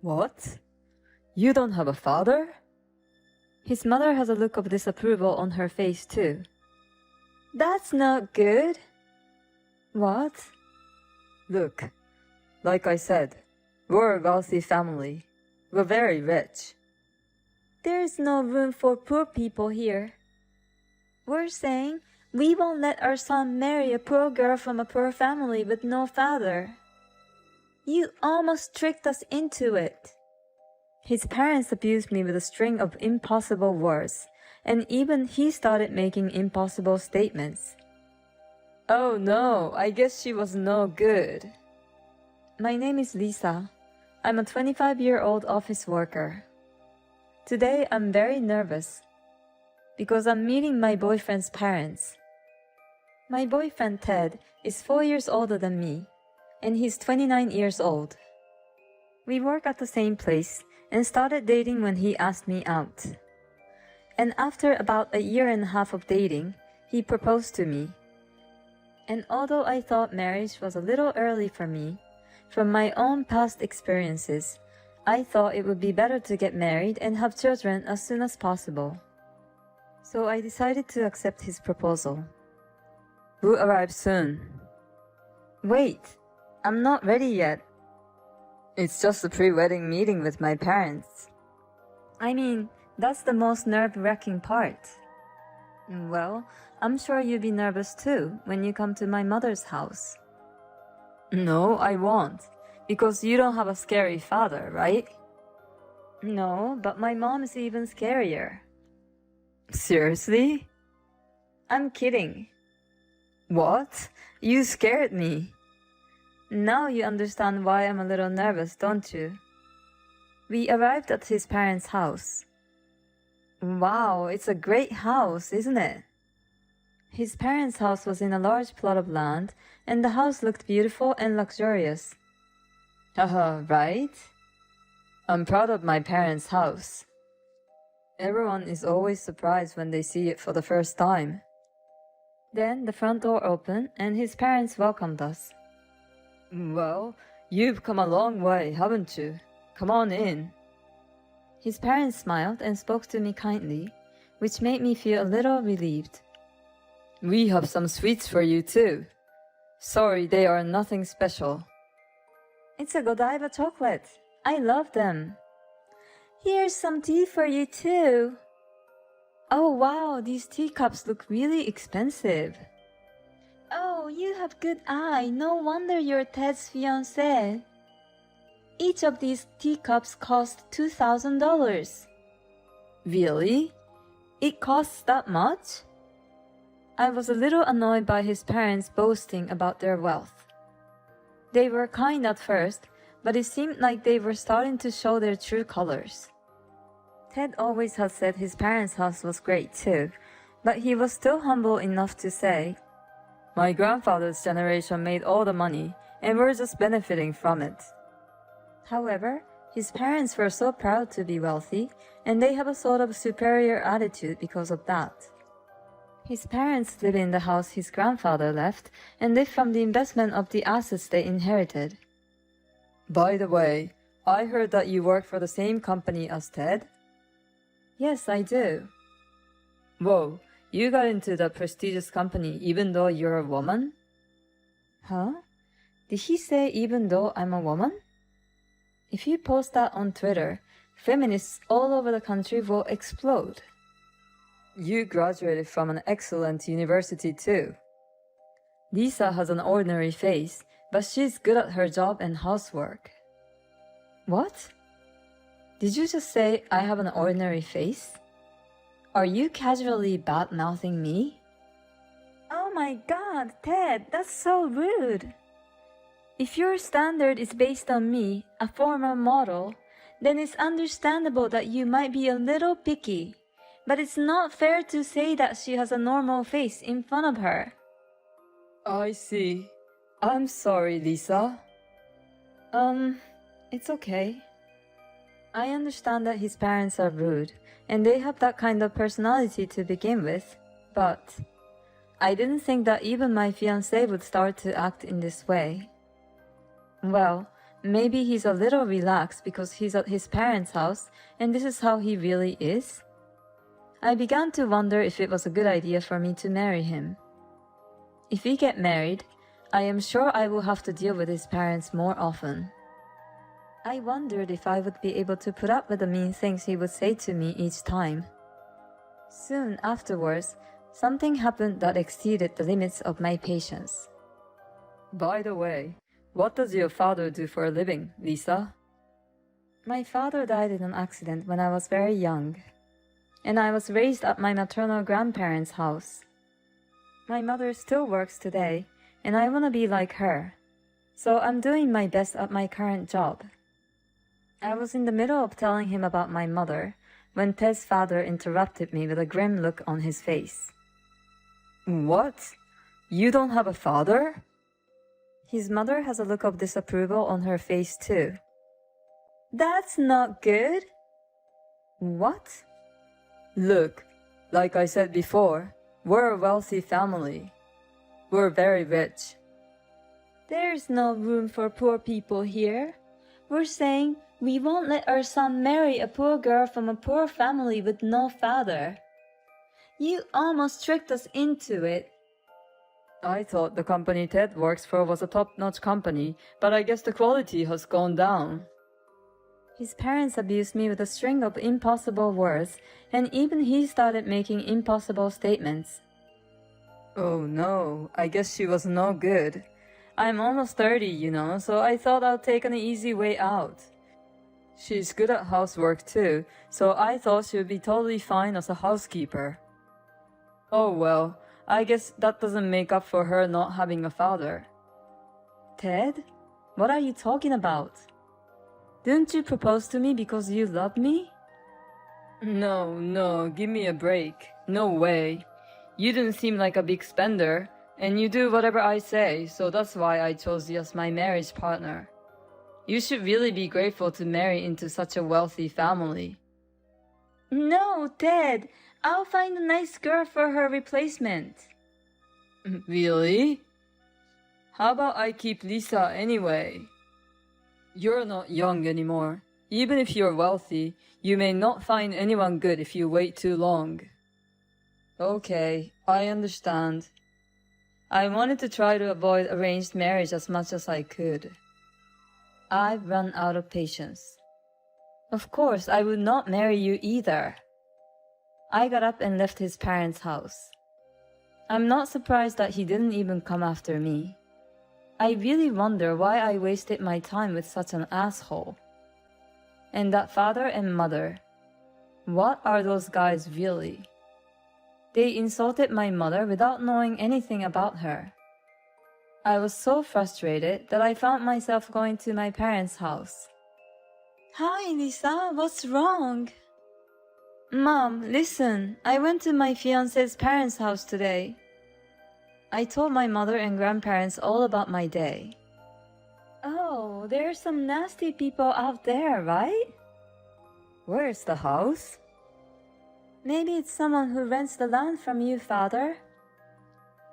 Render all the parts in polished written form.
What? You don't have a father? His mother has a look of disapproval on her face too. That's not good. What? Look, like I said, we're a wealthy family. We're very rich. There's no room for poor people here. We're saying we won't let our son marry a poor girl from a poor family with no father. You almost tricked us into it. His parents abused me with a string of impossible words, and even he started making impossible statements. Oh no, I guess she was no good. My name is Lisa. I'm a 25-year-old office worker. Today I'm very nervous because I'm meeting my boyfriend's parents. My boyfriend Ted is 4 years older than me, and he's 29 years old. We work at the same place and started dating when he asked me out. And after about a year and a half of dating, he proposed to me. And although I thought marriage was a little early for me, from my own past experiences, I thought it would be better to get married and have children as soon as possible. So I decided to accept his proposal. We'll arrive soon. Wait, I'm not ready yet. It's just a pre-wedding meeting with my parents. I mean, that's the most nerve-wracking part. Well, I'm sure you'll be nervous too when you come to my mother's house. No, I won't, because you don't have a scary father, right? No, but my mom is even scarier. Seriously? I'm kidding. What? You scared me. Now you understand why I'm a little nervous, don't you? We arrived at his parents' house. Wow, it's a great house, isn't it? His parents' house was in a large plot of land, and the house looked beautiful and luxurious. Haha, right? I'm proud of my parents' house. Everyone is always surprised when they see it for the first time. Then the front door opened, and his parents welcomed us. Well, you've come a long way, haven't you? Come on in. His parents smiled and spoke to me kindly, which made me feel a little relieved. We have some sweets for you too. Sorry, they are nothing special. It's a Godiva chocolate. I love them. Here's some tea for you too. Oh wow, these teacups look really expensive. Oh, you have good eye. No wonder you're Ted's fiancé. Each of these teacups cost $2,000. Really? It costs that much? I was a little annoyed by his parents boasting about their wealth. They were kind at first, but it seemed like they were starting to show their true colors. Ted always had said his parents' house was great too, but he was still humble enough to say, My grandfather's generation made all the money, and we're just benefiting from it. However, his parents were so proud to be wealthy, and they have a sort of superior attitude because of that. His parents live in the house his grandfather left and live from the investment of the assets they inherited. By the way, I heard that you work for the same company as Ted? Yes, I do. Whoa, you got into the prestigious company even though you're a woman? Huh? Did he say even though I'm a woman? If you post that on Twitter, feminists all over the country will explode. You graduated from an excellent university too. Lisa has an ordinary face, but she's good at her job and housework. What? Did you just say I have an ordinary face? Are you casually bad-mouthing me? Oh my god, Ted, that's so rude. If your standard is based on me, a former model, then it's understandable that you might be a little picky. But it's not fair to say that she has a normal face in front of her. I see. I'm sorry, Lisa. It's okay. I understand that his parents are rude, and they have that kind of personality to begin with, but I didn't think that even my fiancé would start to act in this way. Well, Maybe he's a little relaxed because he's at his parents' house and this is how he really is? I began to wonder if it was a good idea for me to marry him. If we get married, I am sure I will have to deal with his parents more often. I wondered if I would be able to put up with the mean things he would say to me each time. Soon afterwards, something happened that exceeded the limits of my patience. By the way, what does your father do for a living, Lisa? My father died in an accident when I was very young, and I was raised at my maternal grandparents' house. My mother still works today, and I want to be like her, so I'm doing my best at my current job. I was in the middle of telling him about my mother when Ted's father interrupted me with a grim look on his face. What? You don't have a father? His mother has a look of disapproval on her face too. That's not good. What? Look, like I said before, we're a wealthy family. We're very rich. There's no room for poor people here. We're saying we won't let our son marry a poor girl from a poor family with no father. You almost tricked us into it. I thought the company Ted works for was a top-notch company, but I guess the quality has gone down. His parents abused me with a string of impossible words, and even he started making impossible statements. Oh no, I guess she was no good. I'm almost 30, so I thought I'd take an easy way out. She's good at housework too, so I thought she would be totally fine as a housekeeper. Oh well, I guess that doesn't make up for her not having a father. Ted? What are you talking about? Didn't you propose to me because you love me? No, give me a break. No way. You didn't seem like a big spender, and you do whatever I say, so that's why I chose you as my marriage partner. You should really be grateful to marry into such a wealthy family. No, Ted, I'll find a nice girl for her replacement. Really? How about I keep Lisa anyway? You're not young anymore. Even if you're wealthy, you may not find anyone good if you wait too long. Okay, I understand. I wanted to try to avoid arranged marriage as much as I could. I've run out of patience. Of course, I would not marry you either. I got up and left his parents' house. I'm not surprised that he didn't even come after me. I really wonder why I wasted my time with such an asshole. And that father and mother, what are those guys really? They insulted my mother without knowing anything about her. I was so frustrated that I found myself going to my parents' house. Hi, Lisa, what's wrong? Mom, listen, I went to my fiancé's parents' house today. I told my mother and grandparents all about my day. Oh, there's some nasty people out there, right? Where's the house? Maybe it's someone who rents the land from you, Father.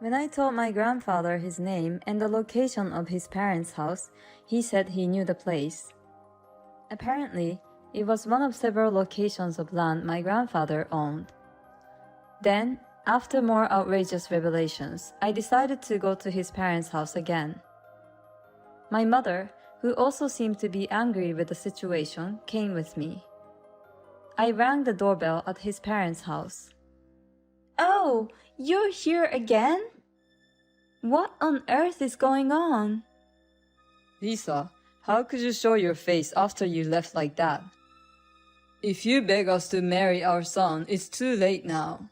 When I told my grandfather his name and the location of his parents' house, he said he knew the place. Apparently, it was one of several locations of land my grandfather owned. Then, after more outrageous revelations, I decided to go to his parents' house again. My mother, who also seemed to be angry with the situation, came with me. I rang the doorbell at his parents' house. Oh, you're here again? What on earth is going on? Lisa, how could you show your face after you left like that? If you beg us to marry our son, it's too late now.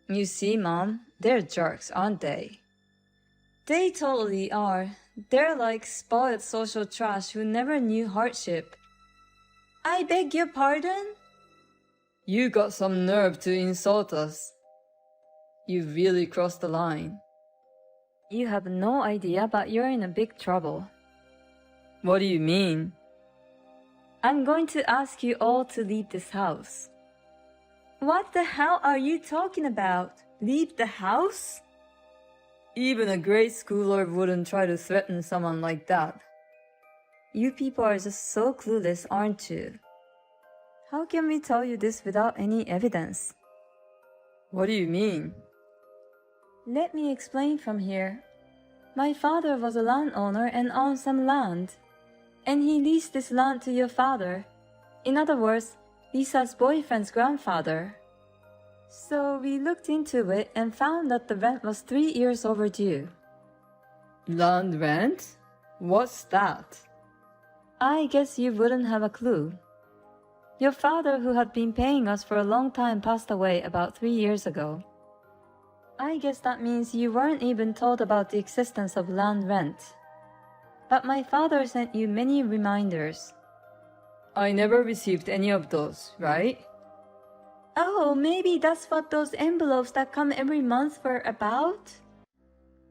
You see, Mom, they're jerks, aren't they? They totally are. They're like spoiled social trash who never knew hardship. I beg your pardon? You got some nerve to insult us. You really crossed the line. You have no idea, but you're in a big trouble. What do you mean? I'm going to ask you all to leave this house. What the hell are you talking about? Leave the house? Even a grade schooler wouldn't try to threaten someone like that. You people are just so clueless, aren't you? How can we tell you this without any evidence? What do you mean? Let me explain from here. My father was a landowner and owned some land. And he leased this land to your father. In other words, Lisa's boyfriend's grandfather. So we looked into it and found that the rent was 3 years overdue. Land rent? What's that? I guess you wouldn't have a clue. Your father, who had been paying us for a long time, passed away about 3 years ago. I guess that means you weren't even told about the existence of land rent. But my father sent you many reminders. I never received any of those, right? Oh, maybe that's what those envelopes that come every month were about?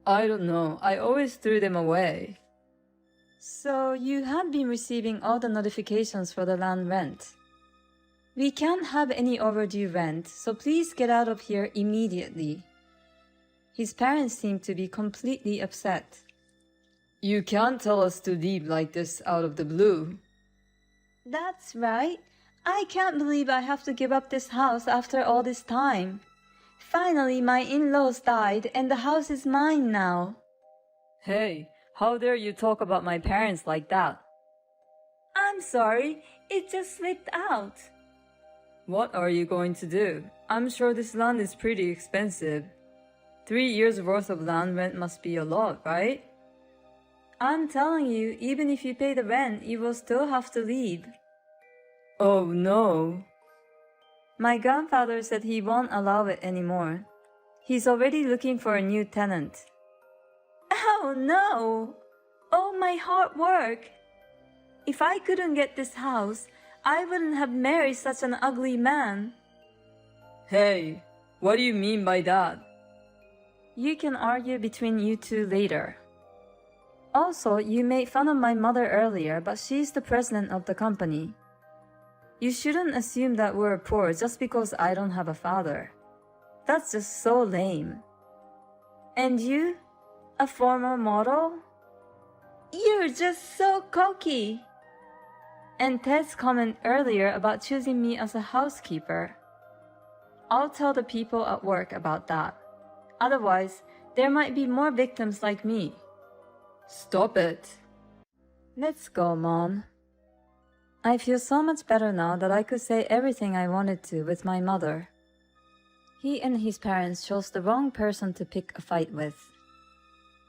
I don't know. I always threw them away. So you have been receiving all the notifications for the land rent. We can't have any overdue rent, so please get out of here immediately. His parents seem to be completely upset. You can't tell us to leave like this out of the blue. That's right. I can't believe I have to give up this house after all this time. Finally, my in-laws died and the house is mine now. Hey, how dare you talk about my parents like that? I'm sorry, it just slipped out. What are you going to do? I'm sure this land is pretty expensive. 3 years worth of land rent must be a lot, right? I'm telling you, even if you pay the rent, you will still have to leave. Oh no. My grandfather said he won't allow it anymore. He's already looking for a new tenant. Oh no! All my hard work! If I couldn't get this house, I wouldn't have married such an ugly man. Hey, what do you mean by that? You can argue between you two later. Also, you made fun of my mother earlier, but she's the president of the company. You shouldn't assume that we're poor just because I don't have a father. That's just so lame. And you? A former model? You're just so cocky. And Ted's comment earlier about choosing me as a housekeeper. I'll tell the people at work about that. Otherwise, there might be more victims like me. Stop it. Let's go, Mom. I feel so much better now that I could say everything I wanted to with my mother. He and his parents chose the wrong person to pick a fight with.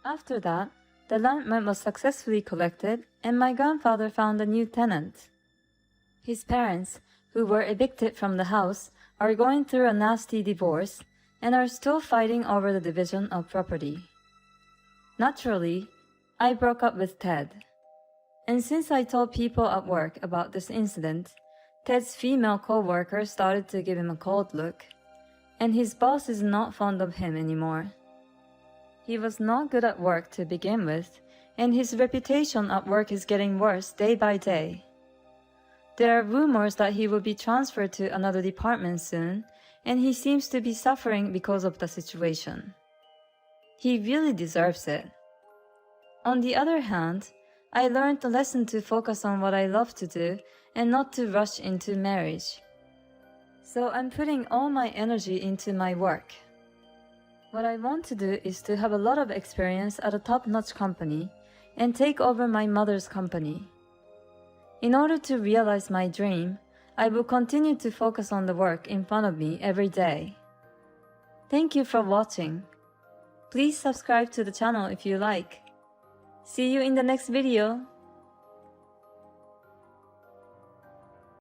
After that, the land rent was successfully collected and my grandfather found a new tenant. His parents, who were evicted from the house, are going through a nasty divorce and are still fighting over the division of property. Naturally, I broke up with Ted. And since I told people at work about this incident, Ted's female co-worker started to give him a cold look, and his boss is not fond of him anymore. He was not good at work to begin with, and his reputation at work is getting worse day by day. There are rumors that he will be transferred to another department soon, and he seems to be suffering because of the situation. He really deserves it. On the other hand, I learned the lesson to focus on what I love to do and not to rush into marriage. So I'm putting all my energy into my work. What I want to do is to have a lot of experience at a top-notch company and take over my mother's company. In order to realize my dream, I will continue to focus on the work in front of me every day. Thank you for watching. Please subscribe to the channel if you like. See you in the next video.